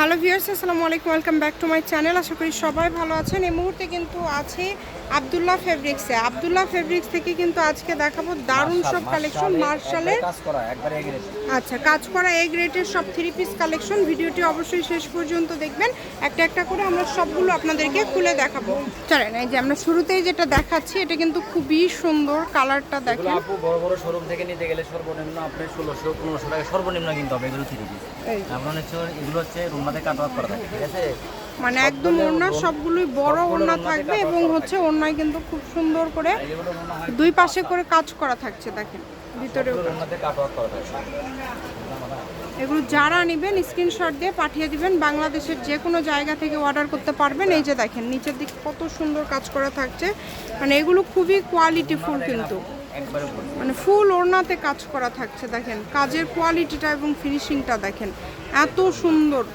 Hello viewers, আসসালামু আলাইকুম, welcome back to my channel. আশা করি সবাই ভালো আছেন। এই মুহূর্তে কিন্তু আছে আব্দুল্লাহ ফেব্রিক্সে। আব্দুল্লাহ ফেব্রিক্স থেকে কিন্তু আজকে দেখাবো দারুণ সব কালেকশন মার্শালের। আচ্ছা, কাজ করা এ গ্রেডের সব 3 পিস কালেকশন। ভিডিওটি অবশ্যই শেষ পর্যন্ত দেখবেন। একটা একটা করে আমরা সবগুলো আপনাদেরকে খুলে দেখাবো। চলেন, এই যে আমরা শুরুতেই যেটা দেখাচ্ছি এটা কিন্তু খুবই সুন্দর, কালারটা দেখেন। আপু বড় বড় শোরুম থেকে নিতে গেলে সর্বনিম্ন আপনি 1600-1500 টাকা সর্বনিম্ন কিনতে হবে এগুলো 3 পিস। আপনার হচ্ছে এগুলো হচ্ছে রুমাতে কাটওয়ার্ক করা থাকে, ঠিক আছে? মানে একদম ওড়না সবগুলোই বড় ওড়না থাকবে এবং হচ্ছে ওড়নায় কিন্তু খুব সুন্দর করে দুই পাশে করে কাজ করা থাকছে। দেখেন ভিতরে রুমাতে কাটওয়ার্ক করা থাকে। এগুলো যারা নেবেন স্ক্রিনশট দিয়ে পাঠিয়ে দিবেন। বাংলাদেশের যে কোনো জায়গা থেকে অর্ডার করতে পারবেন। এই যে দেখেন নিচের দিকে কত সুন্দর কাজ করা থাকছে। মানে এগুলো খুবই কোয়ালিটিফুল, কিন্তু মানে ফুল ওড়নাতে কাজ করা থাকছে। দেখেন কাজের কোয়ালিটিটা এবং ফিনিশিংটা দেখেন এত সুন্দর।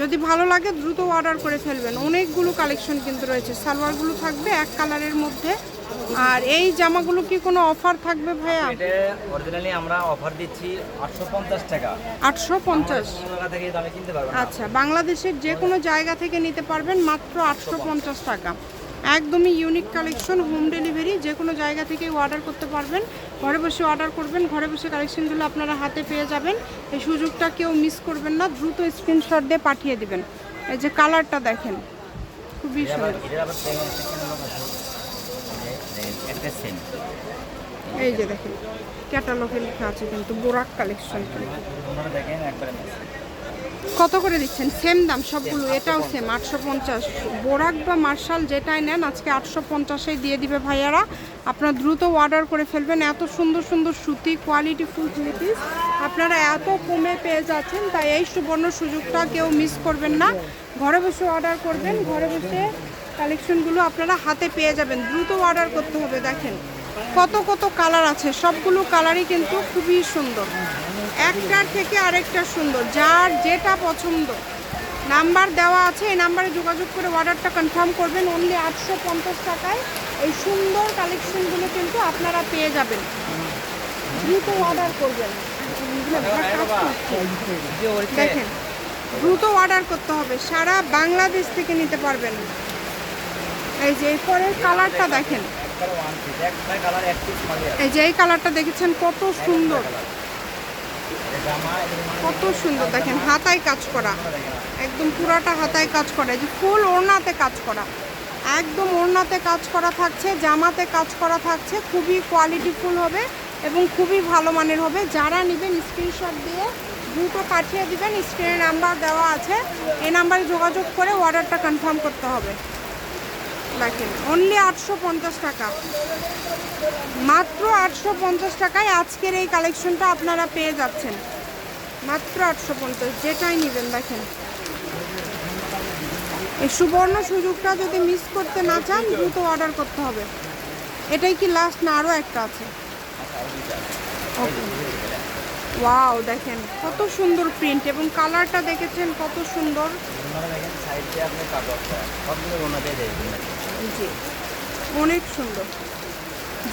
যদি ভালো লাগে দ্রুত অর্ডার করে ফেলবেন। অনেকগুলো কালেকশন কিন্তু রয়েছে। সালোয়ারগুলো থাকবে এক কালারের মধ্যে। আর এই জামাগুলো কি কোনো অফার থাকবে ভাইয়া? এটা অরিজিনালি আমরা অফার দিচ্ছি 850 টাকা। 850 টাকা থেকে দামে কিনতে পারবেন। আচ্ছা, বাংলাদেশের যে কোনো জায়গা থেকে নিতে পারবেন মাত্র 850 টাকা। একদমই ইউনিক কালেকশন, হোম ডেলিভারি যে কোনো জায়গা থেকে অর্ডার করতে পারবেন। ঘরে বসে অর্ডার করবেন, ঘরে বসে কালেকশনগুলো আপনারা হাতে পেয়ে যাবেন। এই সুযোগটা কেউ মিস করবেন না, দ্রুত স্ক্রিনশট দিয়ে পাঠিয়ে দিবেন। এই যে কালারটা দেখেন খুবই সুন্দর। এই যে দেখেন ক্যাটালগে লেখা আছে কিন্তু বোরাক কালেকশন। কত করে দিচ্ছেন? সেম দাম সবগুলো? এটাও সেম 850। বোরাক বা মার্শাল যেটাই নেন আজকে 850-এই দিয়ে দিবে ভাইয়ারা। আপনারা দ্রুত অর্ডার করে ফেলবেন। এত সুন্দর সুন্দর সুতি কোয়ালিটিফুল পিস আপনারা এত কমে পেয়ে যাচ্ছেন, তাই এই সুবর্ণ সুযোগটা কেউ মিস করবেন না। ঘরে বসে অর্ডার করবেন, ঘরে বসে কালেকশনগুলো আপনারা হাতে পেয়ে যাবেন। দ্রুত অর্ডার করতে হবে। দেখেন কত কত কালার আছে, সবগুলো কালারই কিন্তু খুবই সুন্দর, একটার থেকে আরেকটা সুন্দর। যার যেটা পছন্দ নাম্বার দেওয়া আছে, এই নাম্বারে যোগাযোগ করে অর্ডারটা কনফার্ম করবেন। অনলি 850 টাকায় এই সুন্দর কালেকশনগুলো কিন্তু আপনারা পেয়ে যাবেন। দ্রুত অর্ডার করবেন। দেখেন দ্রুত অর্ডার করতে হবে, সারা বাংলাদেশ থেকে নিতে পারবেন। এই যে পরের কালারটা দেখেন, এই যে এই কালারটা দেখেছেন কত সুন্দর, কত সুন্দর। দেখেন হাতায় কাজ করা, একদম পুরাটা হাতায় কাজ করা। এই যে ফুল ওড়নাতে কাজ করা, একদম ওড়নাতে কাজ করা থাকছে, জামাতে কাজ করা থাকছে। খুবই কোয়ালিটিফুল হবে এবং খুবই ভালো মানের হবে। যারা নেবেন স্ক্রিনশট দিয়ে দ্রুত পাঠিয়ে দিবেন। স্ক্রিনে নাম্বার দেওয়া আছে, এই নাম্বারে যোগাযোগ করে অর্ডারটা কনফার্ম করতে হবে। দেখেন অনলি 850 টাকা, মাত্র 850 টাকায় আজকের এই কালেকশনটা আপনারা পেয়ে যাচ্ছেন। মাত্র 850, যেটাই নেবেন। দেখেন এই সুবর্ণ সুযোগটা যদি মিস করতে না চান দ্রুত অর্ডার করতে হবে। এটাই কি লাস্ট না আরও একটা আছে? ওকে, ওয়াও দেখেন কত সুন্দর প্রিন্ট এবং কালারটা দেখেছেন কত সুন্দর। জি অনেক সুন্দর।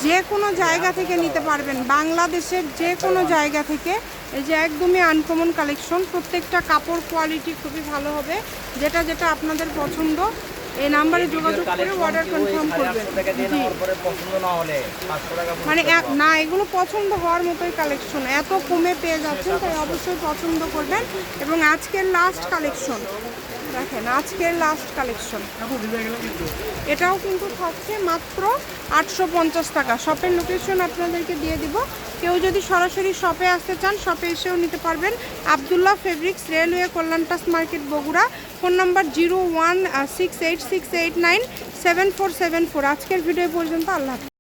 যে কোনো জায়গা থেকে নিতে পারবেন, বাংলাদেশের যে কোনো জায়গা থেকে। এই যে একদমই আনকমন কালেকশন, প্রত্যেকটা কাপড় কোয়ালিটি খুবই ভালো হবে। যেটা যেটা আপনাদের পছন্দ এই নাম্বারে যোগাযোগ করে অর্ডার কনফার্ম করবেন। মানে না, এগুলো পছন্দ হওয়ার মতোই কালেকশন, এত কমে পেয়ে যাচ্ছেন, তাই অবশ্যই পছন্দ করবেন। এবং আজকের লাস্ট কালেকশন দেখেন, আজকের লাস্ট কালেকশন এটাও কিন্তু থাকছে মাত্র 850 টাকা। শপের লোকেশন আপনাদেরকে দিয়ে দিব। কেউ যদি সরাসরি শপে আসতে চান শপে এসেও নিতে পারবেন। আব্দুল্লাহ ফেব্রিক্স, রেলওয়ে কল্যাণটাস মার্কেট, বগুড়া। Phone number 016868974747। আজকের ভিডিও পর্যন্ত। আল্লাহ হাফেজ।